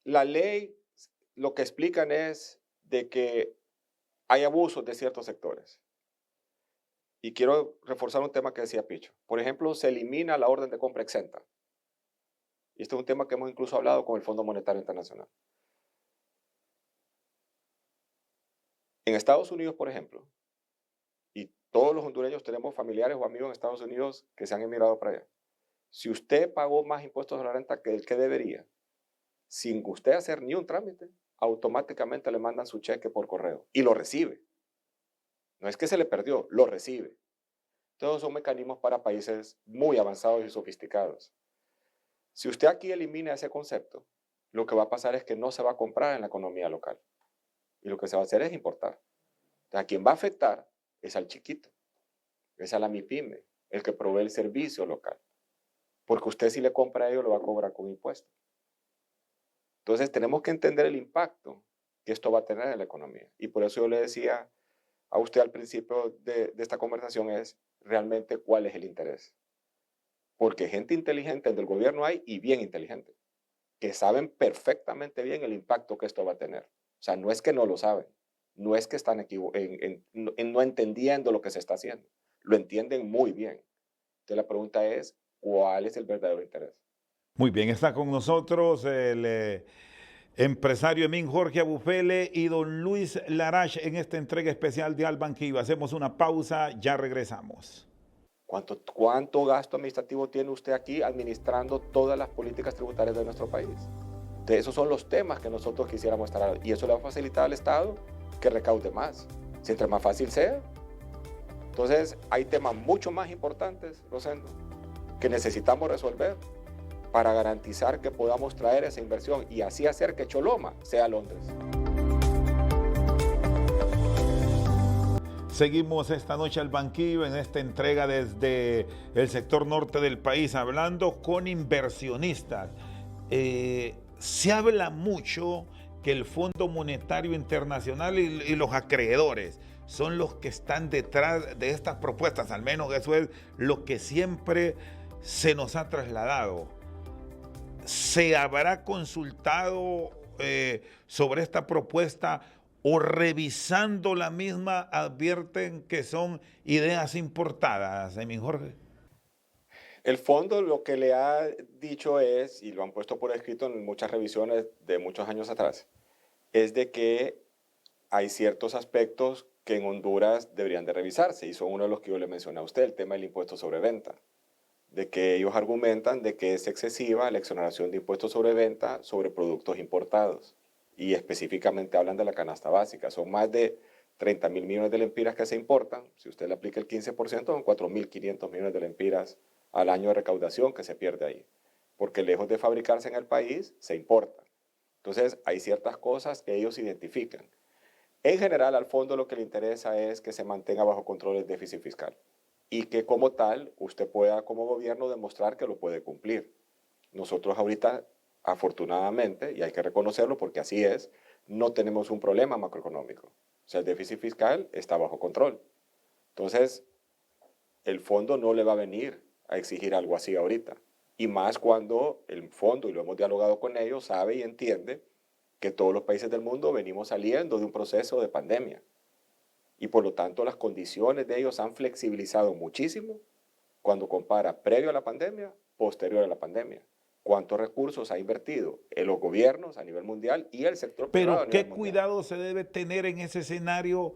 la ley lo que explican es de que hay abusos de ciertos sectores. Y quiero reforzar un tema que decía Picho. Por ejemplo, se elimina la orden de compra exenta. Y este es un tema que hemos incluso hablado con el Fondo Monetario Internacional. En Estados Unidos, por ejemplo, y todos los hondureños tenemos familiares o amigos en Estados Unidos que se han emigrado para allá. Si usted pagó más impuestos a la renta que el que debería, sin usted hacer ni un trámite, automáticamente le mandan su cheque por correo y lo recibe. No es que se le perdió, lo recibe. Todos son mecanismos para países muy avanzados y sofisticados. Si usted aquí elimina ese concepto, lo que va a pasar es que no se va a comprar en la economía local. Y lo que se va a hacer es importar. Entonces, a quien va a afectar es al chiquito, es a la MIPYME, el que provee el servicio local. Porque usted si le compra a ellos lo va a cobrar con impuestos. Entonces tenemos que entender el impacto que esto va a tener en la economía. Y por eso yo le decía a usted al principio de esta conversación es realmente cuál es el interés. Porque gente inteligente del gobierno hay y bien inteligente, que saben perfectamente bien el impacto que esto va a tener. O sea, no es que no lo saben, no es que están no entendiendo lo que se está haciendo, lo entienden muy bien. Entonces la pregunta es, ¿cuál es el verdadero interés? Muy bien, está con nosotros el empresario Emín Jorge Abufele y don Luis Larache en esta entrega especial de Al Banquillo. Hacemos una pausa, ya regresamos. ¿Cuánto gasto administrativo tiene usted aquí administrando todas las políticas tributarias de nuestro país? Entonces, esos son los temas que nosotros quisiéramos estar, y eso le va a facilitar al Estado que recaude más. Si entre más fácil sea. Entonces, hay temas mucho más importantes, Rosendo, que necesitamos resolver para garantizar que podamos traer esa inversión y así hacer que Choloma sea Londres. Seguimos esta noche al banquillo en esta entrega desde el sector norte del país, hablando con inversionistas. Se habla mucho que el Fondo Monetario Internacional y los acreedores son los que están detrás de estas propuestas, al menos eso es lo que siempre se nos ha trasladado. ¿Se habrá consultado sobre esta propuesta o revisando la misma advierten que son ideas importadas, Emín Jorge? El fondo lo que le ha dicho es, y lo han puesto por escrito en muchas revisiones de muchos años atrás, es de que hay ciertos aspectos que en Honduras deberían de revisarse, y son uno de los que yo le mencioné a usted, el tema del impuesto sobre venta, de que ellos argumentan de que es excesiva la exoneración de impuestos sobre venta sobre productos importados. Y específicamente hablan de la canasta básica. Son más de 30.000 millones de lempiras que se importan. Si usted le aplica el 15%, son 4.500 millones de lempiras al año de recaudación que se pierde ahí. Porque lejos de fabricarse en el país, se importa. Entonces, hay ciertas cosas que ellos identifican. En general, al fondo lo que le interesa es que se mantenga bajo control el déficit fiscal y que como tal, usted pueda como gobierno demostrar que lo puede cumplir. Nosotros ahorita, afortunadamente, y hay que reconocerlo porque así es, no tenemos un problema macroeconómico. O sea, el déficit fiscal está bajo control. Entonces, el fondo no le va a venir a exigir algo así ahorita. Y más cuando el fondo, y lo hemos dialogado con ellos, sabe y entiende que todos los países del mundo venimos saliendo de un proceso de pandemia. Y por lo tanto las condiciones de ellos han flexibilizado muchísimo cuando compara previo a la pandemia, posterior a la pandemia. ¿Cuántos recursos ha invertido en los gobiernos a nivel mundial y el sector privado a Pero nivel ¿qué mundial? cuidado se debe tener en ese escenario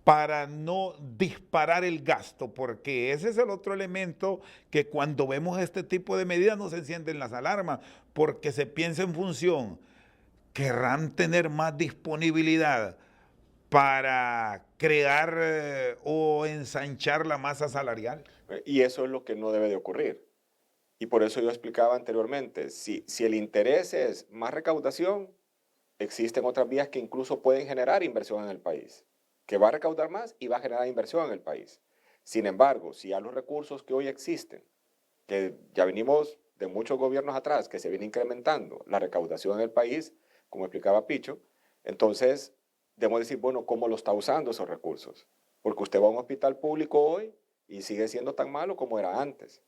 para no disparar el gasto? Porque ese es el otro elemento que cuando vemos este tipo de medidas nos encienden las alarmas, porque se piensa en función, querrán tener más disponibilidad para crear o ensanchar la masa salarial. Y eso es lo que no debe de ocurrir. Y por eso yo explicaba anteriormente, si el interés es más recaudación, existen otras vías que incluso pueden generar inversión en el país, que va a recaudar más y va a generar inversión en el país. Sin embargo, si a los recursos que hoy existen, que ya venimos de muchos gobiernos atrás, que se viene incrementando la recaudación en el país, como explicaba Picho, entonces debemos decir, bueno, ¿cómo lo está usando esos recursos? Porque usted va a un hospital público hoy y sigue siendo tan malo como era antes.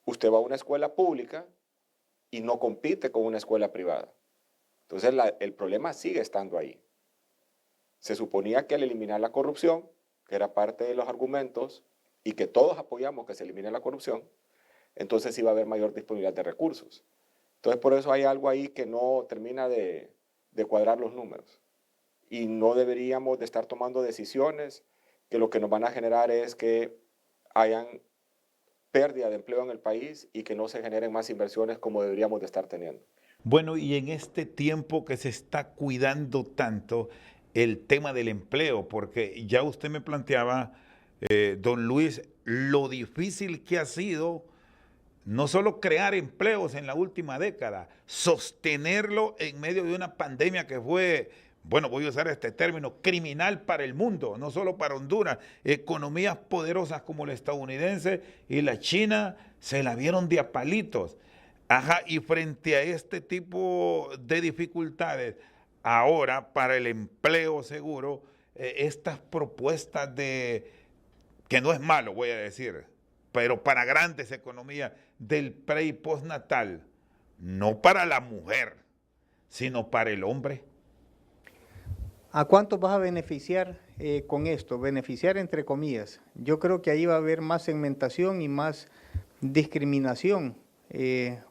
Usted va a una escuela pública y no compite con una escuela privada. Entonces el problema sigue estando ahí. Se suponía que al eliminar la corrupción, que era parte de los argumentos, y que todos apoyamos que se elimine la corrupción, entonces iba a haber mayor disponibilidad de recursos. Entonces por eso hay algo ahí que no termina de cuadrar los números. Y no deberíamos de estar tomando decisiones que lo que nos van a generar es que hayan pérdida de empleo en el país y que no se generen más inversiones como deberíamos de estar teniendo. Bueno, y en este tiempo que se está cuidando tanto el tema del empleo, porque ya usted me planteaba, don Luis, lo difícil que ha sido no solo crear empleos en la última década, sostenerlo en medio de una pandemia que fue, bueno, voy a usar este término, criminal para el mundo, no solo para Honduras. Economías poderosas como la estadounidense y la china se la vieron de a palitos. Ajá, y frente a este tipo de dificultades, ahora para el empleo seguro, estas propuestas de, que no es malo, voy a decir, pero para grandes economías del pre y postnatal, no para la mujer, sino para el hombre. ¿A cuántos vas a beneficiar con esto? Beneficiar entre comillas. Yo creo que ahí va a haber más segmentación y más discriminación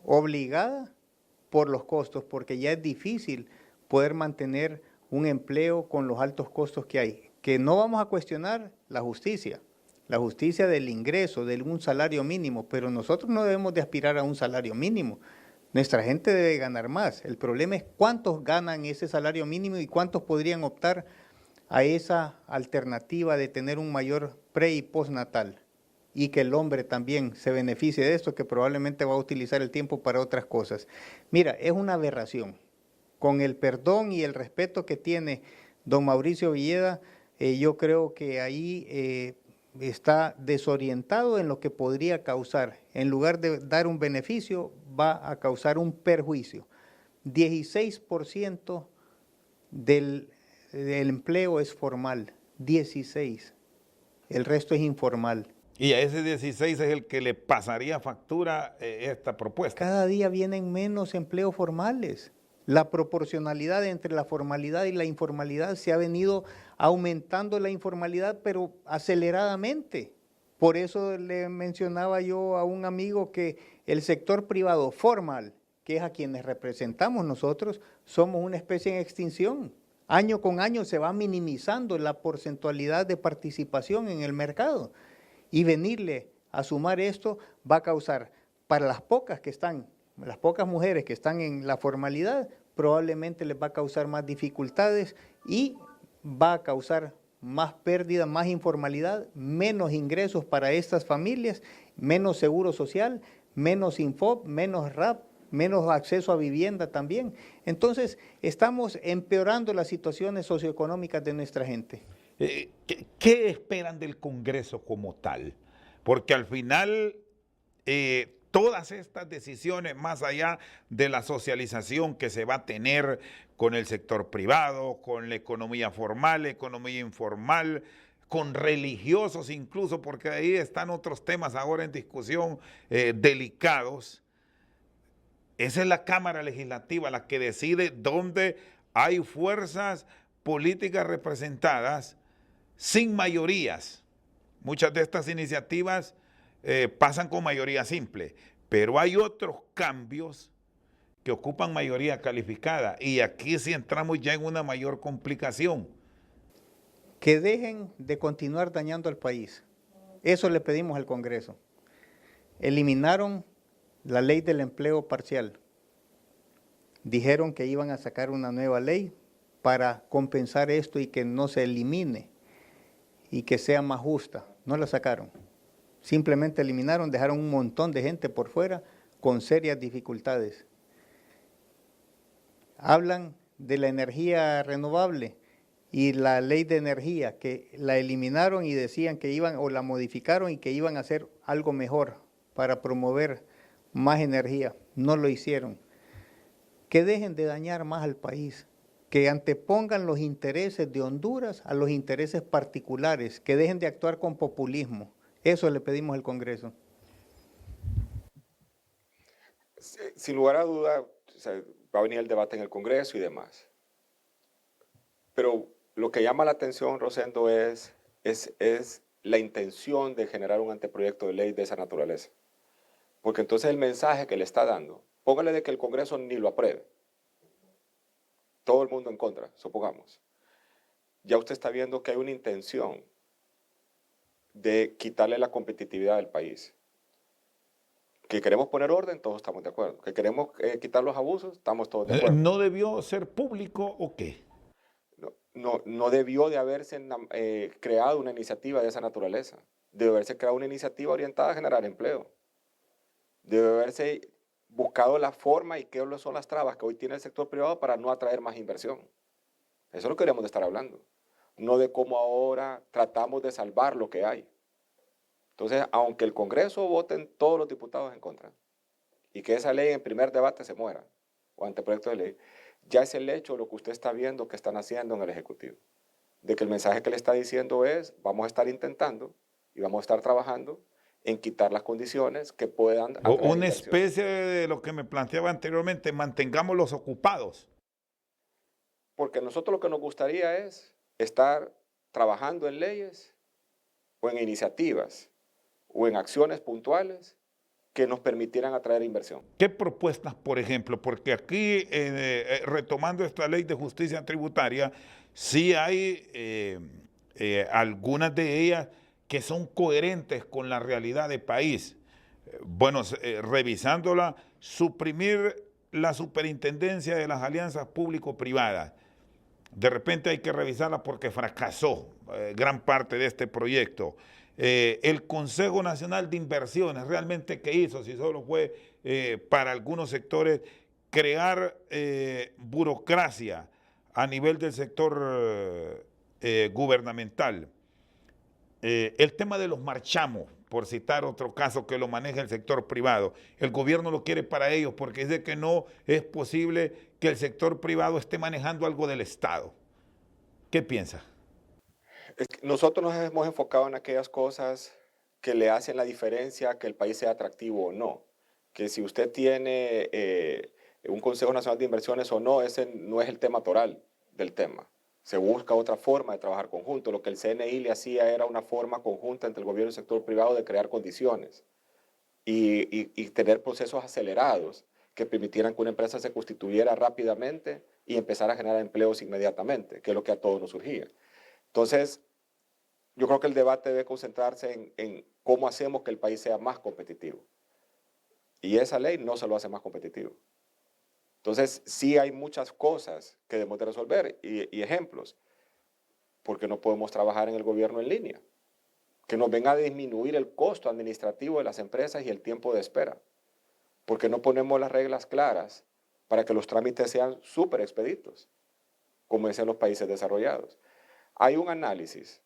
obligada por los costos, porque ya es difícil poder mantener un empleo con los altos costos que hay. Que no vamos a cuestionar la justicia del ingreso, de un salario mínimo, pero nosotros no debemos de aspirar a un salario mínimo. Nuestra gente debe ganar más. El problema es cuántos ganan ese salario mínimo y cuántos podrían optar a esa alternativa de tener un mayor pre y postnatal y que el hombre también se beneficie de esto, que probablemente va a utilizar el tiempo para otras cosas. Mira, es una aberración. Con el perdón y el respeto que tiene don Mauricio Villeda, yo creo que ahí está desorientado en lo que podría causar. En lugar de dar un beneficio, va a causar un perjuicio. 16% del empleo es formal, 16%. El resto es informal. Y a ese 16 es el que le pasaría factura esta propuesta. Cada día vienen menos empleos formales. La proporcionalidad entre la formalidad y la informalidad se ha venido aumentando la informalidad, pero aceleradamente. Por eso le mencionaba yo a un amigo que el sector privado formal, que es a quienes representamos nosotros, somos una especie en extinción. Año con año se va minimizando la porcentualidad de participación en el mercado. Y venirle a sumar esto va a causar, para las pocas mujeres que están en la formalidad, probablemente les va a causar más dificultades y va a causar más pérdida, más informalidad, menos ingresos para estas familias, menos seguro social, menos Infop, menos RAP, menos acceso a vivienda también. Entonces, estamos empeorando las situaciones socioeconómicas de nuestra gente. ¿Qué esperan del Congreso como tal? Porque al final todas estas decisiones, más allá de la socialización que se va a tener con el sector privado, con la economía formal, economía informal, con religiosos incluso, porque ahí están otros temas ahora en discusión delicados. Esa es la Cámara Legislativa la que decide dónde hay fuerzas políticas representadas sin mayorías. Muchas de estas iniciativas pasan con mayoría simple, pero hay otros cambios que ocupan mayoría calificada y aquí sí entramos ya en una mayor complicación. Que dejen de continuar dañando al país. Eso le pedimos al Congreso. Eliminaron la ley del empleo parcial. Dijeron que iban a sacar una nueva ley para compensar esto y que no se elimine y que sea más justa. No la sacaron. Simplemente eliminaron, dejaron un montón de gente por fuera con serias dificultades. Hablan de la energía renovable y la ley de energía, que la eliminaron y decían que iban, o la modificaron y que iban a hacer algo mejor para promover más energía. No lo hicieron. Que dejen de dañar más al país, que antepongan los intereses de Honduras a los intereses particulares, que dejen de actuar con populismo. Eso le pedimos al Congreso. Sin lugar a duda, o sea, va a venir el debate en el Congreso y demás. Pero lo que llama la atención, Rosendo, es la intención de generar un anteproyecto de ley de esa naturaleza. Porque entonces el mensaje que le está dando, póngale de que el Congreso ni lo apruebe. Todo el mundo en contra, supongamos. Ya usted está viendo que hay una intención de quitarle la competitividad del país. Que queremos poner orden, todos estamos de acuerdo. Que queremos quitar los abusos, estamos todos de acuerdo. ¿No debió ser público o qué? No debió de haberse creado una iniciativa de esa naturaleza. Debe haberse creado una iniciativa orientada a generar empleo. Debe haberse buscado la forma y qué son las trabas que hoy tiene el sector privado para no atraer más inversión. Eso es lo que queremos de estar hablando. No de cómo ahora tratamos de salvar lo que hay. Entonces, aunque el Congreso voten todos los diputados en contra y que esa ley en primer debate se muera, o anteproyecto de ley, ya es el hecho de lo que usted está viendo que están haciendo en el Ejecutivo. De que el mensaje que le está diciendo es, vamos a estar intentando y vamos a estar trabajando en quitar las condiciones que puedan atraer Una inversión. especie de lo que me planteaba anteriormente, mantengámoslos ocupados. Porque nosotros lo que nos gustaría es estar trabajando en leyes o en iniciativas o en acciones puntuales que nos permitieran atraer inversión. ¿Qué propuestas, por ejemplo? Porque aquí, retomando esta ley de justicia tributaria, sí hay algunas de ellas que son coherentes con la realidad del país. Bueno, revisándola, suprimir la superintendencia de las alianzas público-privadas. De repente hay que revisarla porque fracasó gran parte de este proyecto. El Consejo Nacional de Inversiones, ¿realmente qué hizo? Si solo fue para algunos sectores crear burocracia a nivel del sector gubernamental. El tema de los marchamos, por citar otro caso que lo maneja el sector privado. El gobierno lo quiere para ellos porque dice que no es posible que el sector privado esté manejando algo del Estado. ¿Qué piensa? Nosotros nos hemos enfocado en aquellas cosas que le hacen la diferencia que el país sea atractivo o no. Que si usted tiene un Consejo Nacional de Inversiones o no, ese no es el tema toral del tema. Se busca otra forma de trabajar conjunto. Lo que el CNI le hacía era una forma conjunta entre el gobierno y el sector privado de crear condiciones y tener procesos acelerados que permitieran que una empresa se constituyera rápidamente y empezara a generar empleos inmediatamente, que es lo que a todos nos surgía. Entonces, yo creo que el debate debe concentrarse en cómo hacemos que el país sea más competitivo. Y esa ley no se lo hace más competitivo. Entonces, sí hay muchas cosas que debemos de resolver y ejemplos, porque no podemos trabajar en el gobierno en línea, que nos venga a disminuir el costo administrativo de las empresas y el tiempo de espera, porque no ponemos las reglas claras para que los trámites sean súper expeditos, como es en los países desarrollados. Hay un análisis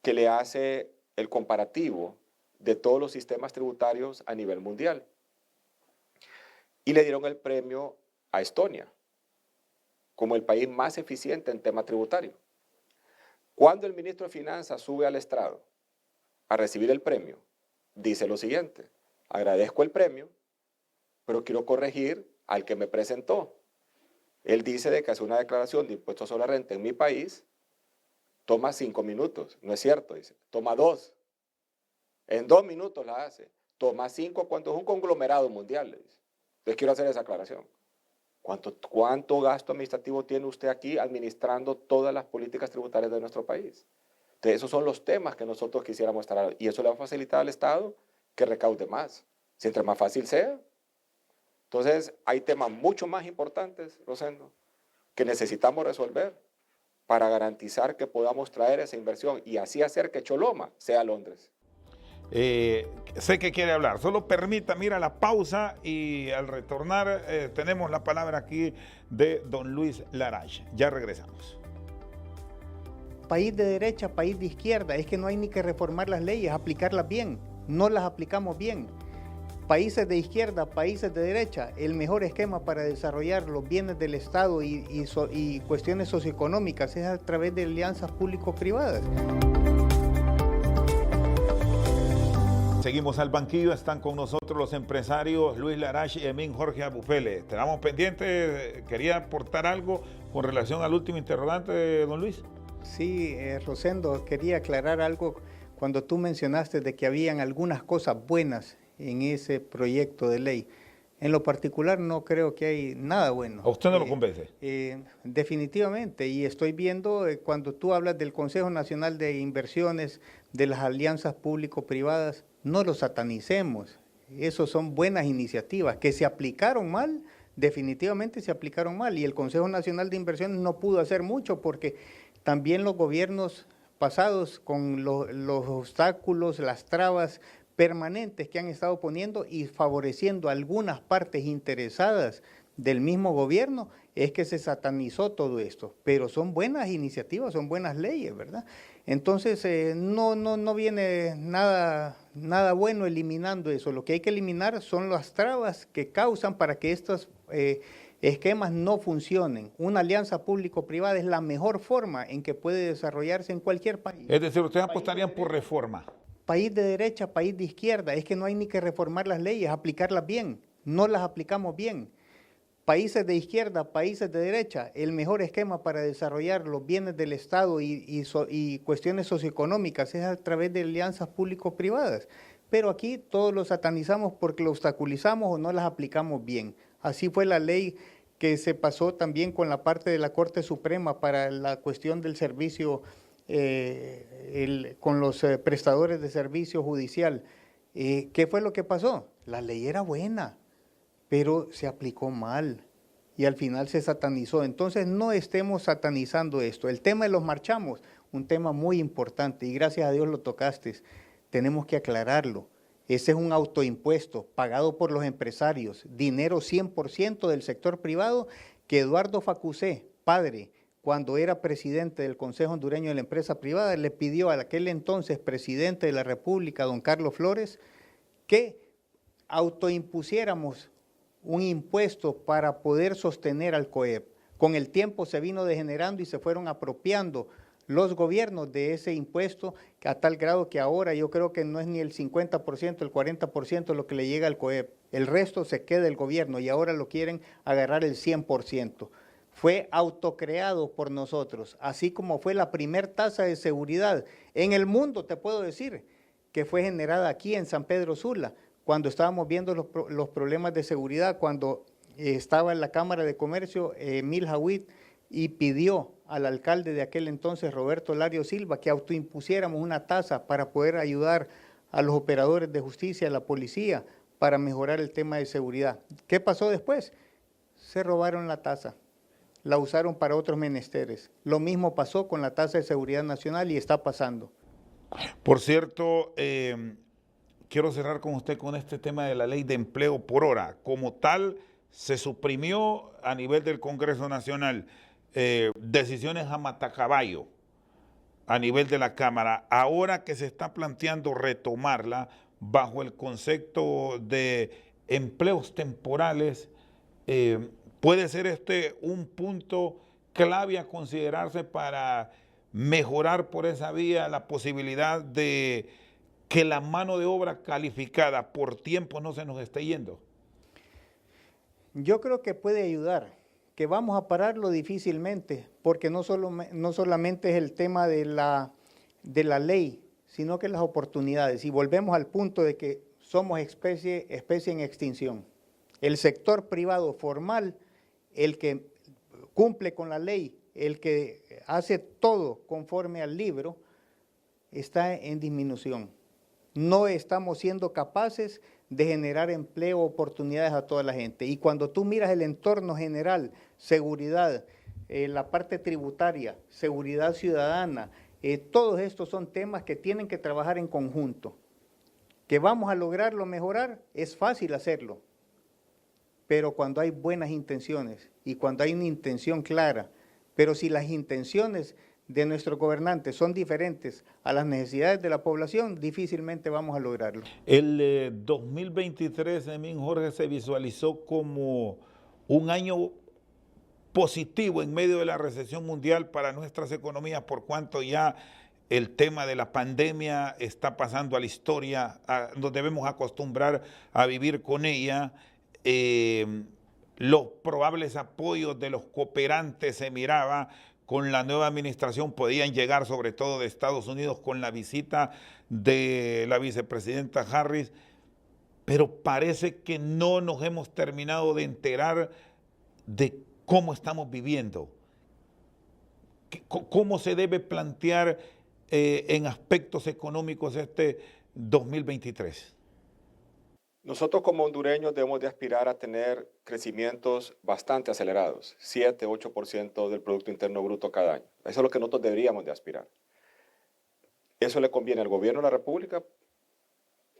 que le hace el comparativo de todos los sistemas tributarios a nivel mundial. Y le dieron el premio a Estonia como el país más eficiente en tema tributario. Cuando el ministro de Finanzas sube al estrado a recibir el premio, dice lo siguiente: agradezco el premio, pero quiero corregir al que me presentó. Él dice de que hace una declaración de impuestos sobre la renta en mi país toma 5 minutos. No es cierto, dice. Toma 2. En 2 minutos la hace. Toma 5 cuando es un conglomerado mundial, le dice. Entonces quiero hacer esa aclaración. ¿Cuánto gasto administrativo tiene usted aquí administrando todas las políticas tributarias de nuestro país? Entonces, esos son los temas que nosotros quisiéramos estar, y eso le va a facilitar al Estado que recaude más. Si entre más fácil sea. Entonces, hay temas mucho más importantes, Rosendo, que necesitamos resolver para garantizar que podamos traer esa inversión y así hacer que Choloma sea Londres. Sé que quiere hablar, solo permítame ir a la pausa y al retornar tenemos la palabra aquí de don Luis Larach. Ya regresamos. País de derecha, país de izquierda, es que no hay ni que reformar las leyes, aplicarlas bien, no las aplicamos bien. Países de izquierda, países de derecha, el mejor esquema para desarrollar los bienes del Estado y cuestiones socioeconómicas es a través de alianzas público-privadas. Seguimos al banquillo, están con nosotros los empresarios Luis Larach y Emín Jorge Abufele. Estamos pendientes, quería aportar algo con relación al último interrogante de don Luis. Sí, Rosendo, quería aclarar algo cuando tú mencionaste de que habían algunas cosas buenas en ese proyecto de ley. En lo particular no creo que hay nada bueno. ¿A usted no lo convence? Definitivamente, y estoy viendo cuando tú hablas del Consejo Nacional de Inversiones, de las alianzas público-privadas, no los satanicemos. Esos son buenas iniciativas que se aplicaron mal, definitivamente se aplicaron mal, y el Consejo Nacional de Inversiones no pudo hacer mucho porque también los gobiernos pasados con los obstáculos, las trabas permanentes que han estado poniendo y favoreciendo a algunas partes interesadas del mismo gobierno, es que se satanizó todo esto. Pero son buenas iniciativas, son buenas leyes, ¿verdad? Entonces, no viene nada bueno eliminando eso. Lo que hay que eliminar son las trabas que causan para que estos esquemas no funcionen. Una alianza público-privada es la mejor forma en que puede desarrollarse en cualquier país. Es decir, ustedes apostarían por reforma. País de derecha, país de izquierda, es que no hay ni que reformar las leyes, aplicarlas bien, no las aplicamos bien. Países de izquierda, países de derecha, el mejor esquema para desarrollar los bienes del Estado y cuestiones socioeconómicas es a través de alianzas público-privadas. Pero aquí todos lo satanizamos porque lo obstaculizamos o no las aplicamos bien. Así fue la ley que se pasó también con la parte de la Corte Suprema para la cuestión del servicio con los prestadores de servicio judicial. ¿Qué fue lo que pasó? La ley era buena, pero se aplicó mal y al final se satanizó. Entonces no estemos satanizando esto. El tema de los marchamos, un tema muy importante y gracias a Dios lo tocaste. Tenemos que aclararlo. Ese es un autoimpuesto pagado por los empresarios, dinero 100% del sector privado que Eduardo Facusé, padre, cuando era presidente del Consejo Hondureño de la Empresa Privada, le pidió a aquel entonces presidente de la República, don Carlos Flores, que autoimpusiéramos un impuesto para poder sostener al COEP. Con el tiempo se vino degenerando y se fueron apropiando los gobiernos de ese impuesto a tal grado que ahora yo creo que no es ni el 50%, el 40% lo que le llega al COEP. El resto se queda el gobierno y ahora lo quieren agarrar el 100%. Fue autocreado por nosotros, así como fue la primer tasa de seguridad en el mundo, te puedo decir, que fue generada aquí en San Pedro Sula, cuando estábamos viendo los problemas de seguridad, cuando estaba en la Cámara de Comercio Emil Jawid y pidió al alcalde de aquel entonces, Roberto Lario Silva, que autoimpusiéramos una tasa para poder ayudar a los operadores de justicia, a la policía, para mejorar el tema de seguridad. ¿Qué pasó después? Se robaron la tasa. La usaron para otros menesteres. Lo mismo pasó con la tasa de seguridad nacional y está pasando. Por cierto, quiero cerrar con usted con este tema de la ley de empleo por hora. Como tal, se suprimió a nivel del Congreso Nacional decisiones a matacaballo a nivel de la Cámara. Ahora que se está planteando retomarla bajo el concepto de empleos temporales, ¿puede ser este un punto clave a considerarse para mejorar por esa vía la posibilidad de que la mano de obra calificada por tiempo no se nos esté yendo? Yo creo que puede ayudar, que vamos a pararlo difícilmente, porque no solamente es el tema de la ley, sino que las oportunidades. Y volvemos al punto de que somos especie en extinción. El sector privado formal, el que cumple con la ley, el que hace todo conforme al libro, está en disminución. No estamos siendo capaces de generar empleo, oportunidades a toda la gente. Y cuando tú miras el entorno general, seguridad, la parte tributaria, seguridad ciudadana, todos estos son temas que tienen que trabajar en conjunto. Que vamos a lograrlo mejorar, es fácil hacerlo. Pero cuando hay buenas intenciones y cuando hay una intención clara, pero si las intenciones de nuestros gobernantes son diferentes a las necesidades de la población, difícilmente vamos a lograrlo. El 2023, Emín Jorge, se visualizó como un año positivo en medio de la recesión mundial para nuestras economías, por cuanto ya el tema de la pandemia está pasando a la historia, nos debemos acostumbrar a vivir con ella. Los probables apoyos de los cooperantes se miraba con la nueva administración, podían llegar sobre todo de Estados Unidos con la visita de la vicepresidenta Harris, pero parece que no nos hemos terminado de enterar de cómo estamos viviendo, cómo se debe plantear en aspectos económicos este 2023. Nosotros como hondureños debemos de aspirar a tener crecimientos bastante acelerados, 7-8% del Producto Interno Bruto cada año. Eso es lo que nosotros deberíamos de aspirar. Eso le conviene al gobierno de la República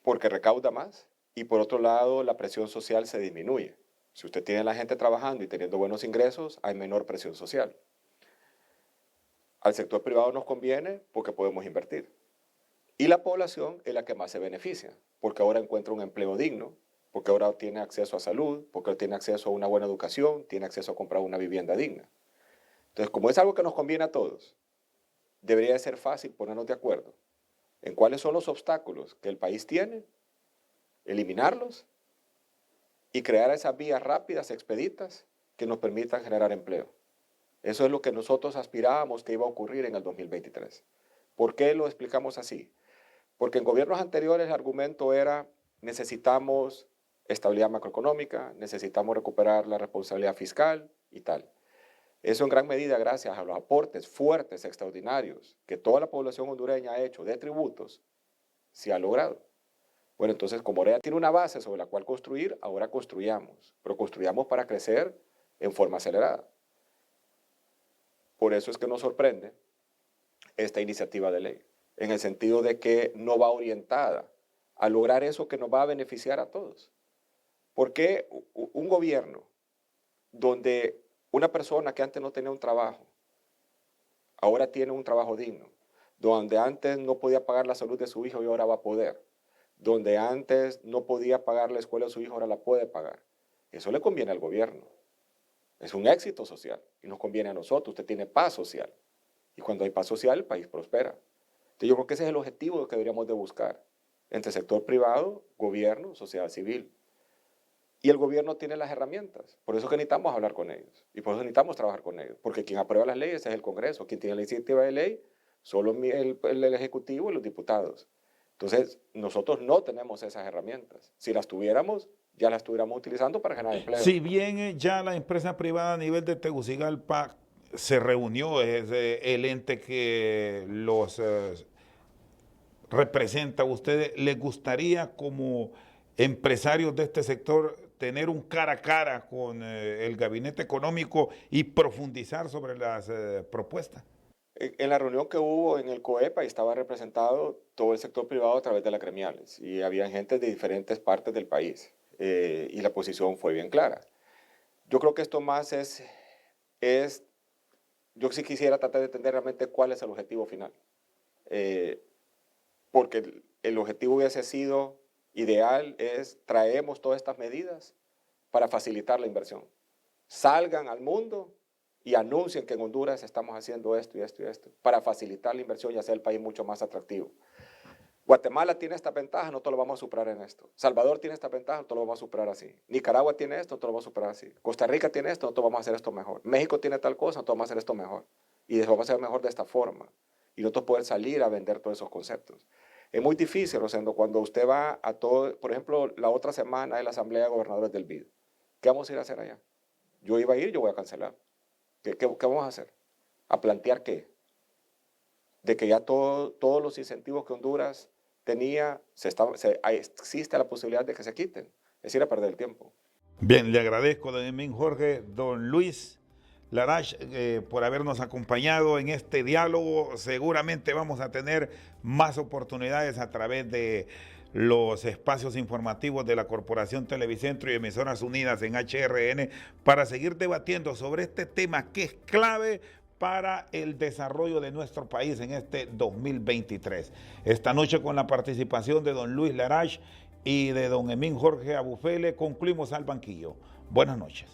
porque recauda más y por otro lado la presión social se disminuye. Si usted tiene a la gente trabajando y teniendo buenos ingresos, hay menor presión social. Al sector privado nos conviene porque podemos invertir. Y la población es la que más se beneficia, porque ahora encuentra un empleo digno, porque ahora tiene acceso a salud, porque tiene acceso a una buena educación, tiene acceso a comprar una vivienda digna. Entonces, como es algo que nos conviene a todos, debería de ser fácil ponernos de acuerdo en cuáles son los obstáculos que el país tiene, eliminarlos y crear esas vías rápidas, expeditas, que nos permitan generar empleo. Eso es lo que nosotros aspirábamos que iba a ocurrir en el 2023. ¿Por qué lo explicamos así? Porque en gobiernos anteriores el argumento era necesitamos estabilidad macroeconómica, necesitamos recuperar la responsabilidad fiscal y tal. Eso en gran medida gracias a los aportes fuertes, extraordinarios, que toda la población hondureña ha hecho de tributos, se ha logrado. Bueno, entonces como ahora ya tiene una base sobre la cual construir, ahora construyamos, pero construyamos para crecer en forma acelerada. Por eso es que nos sorprende esta iniciativa de ley, en el sentido de que no va orientada a lograr eso que nos va a beneficiar a todos. ¿Por qué un gobierno donde una persona que antes no tenía un trabajo, ahora tiene un trabajo digno, donde antes no podía pagar la salud de su hijo y ahora va a poder, donde antes no podía pagar la escuela de su hijo, ahora la puede pagar? Eso le conviene al gobierno. Es un éxito social y nos conviene a nosotros. Usted tiene paz social. Y cuando hay paz social, el país prospera. Entonces yo creo que ese es el objetivo que deberíamos de buscar entre sector privado, gobierno, sociedad civil. Y el gobierno tiene las herramientas. Por eso es que necesitamos hablar con ellos. Y por eso necesitamos trabajar con ellos. Porque quien aprueba las leyes es el Congreso. Quien tiene la iniciativa de ley, solo el Ejecutivo y los diputados. Entonces, nosotros no tenemos esas herramientas. Si las tuviéramos, ya las estuviéramos utilizando para generar empleo. Si bien ya la empresa privada a nivel de Tegucigalpa se reunió, es el ente que los representa a ustedes, ¿les gustaría como empresarios de este sector tener un cara a cara con el gabinete económico y profundizar sobre las propuestas? En la reunión que hubo en el COEPA estaba representado todo el sector privado a través de las gremiales y había gente de diferentes partes del país y la posición fue bien clara. Yo creo que esto más yo sí quisiera tratar de entender realmente cuál es el objetivo final, porque el objetivo hubiese sido ideal, traemos todas estas medidas para facilitar la inversión. Salgan al mundo y anuncien que en Honduras estamos haciendo esto y esto y esto, para facilitar la inversión y hacer el país mucho más atractivo. Guatemala tiene esta ventaja, nosotros lo vamos a superar en esto. Salvador tiene esta ventaja, nosotros lo vamos a superar así. Nicaragua tiene esto, nosotros lo vamos a superar así. Costa Rica tiene esto, nosotros vamos a hacer esto mejor. México tiene tal cosa, nosotros vamos a hacer esto mejor. Y lo vamos a hacer mejor de esta forma. Y nosotros poder salir a vender todos esos conceptos. Es muy difícil, Rosendo, cuando usted va a todo, por ejemplo, la otra semana es la Asamblea de Gobernadores del BID. ¿Qué vamos a ir a hacer allá? Yo iba a ir, yo voy a cancelar. ¿Qué vamos a hacer? ¿A plantear qué? De que ya todos los incentivos que Honduras tenía, existe la posibilidad de que se quiten. Es ir a perder el tiempo. Bien, le agradezco, don Emín Jorge, don Luis Larache, por habernos acompañado en este diálogo. Seguramente vamos a tener más oportunidades a través de los espacios informativos de la Corporación Televicentro y Emisoras Unidas en HRN para seguir debatiendo sobre este tema que es clave para el desarrollo de nuestro país en este 2023. Esta noche, con la participación de don Luis Larache y de don Emín Jorge Abufele, concluimos Al Banquillo. Buenas noches.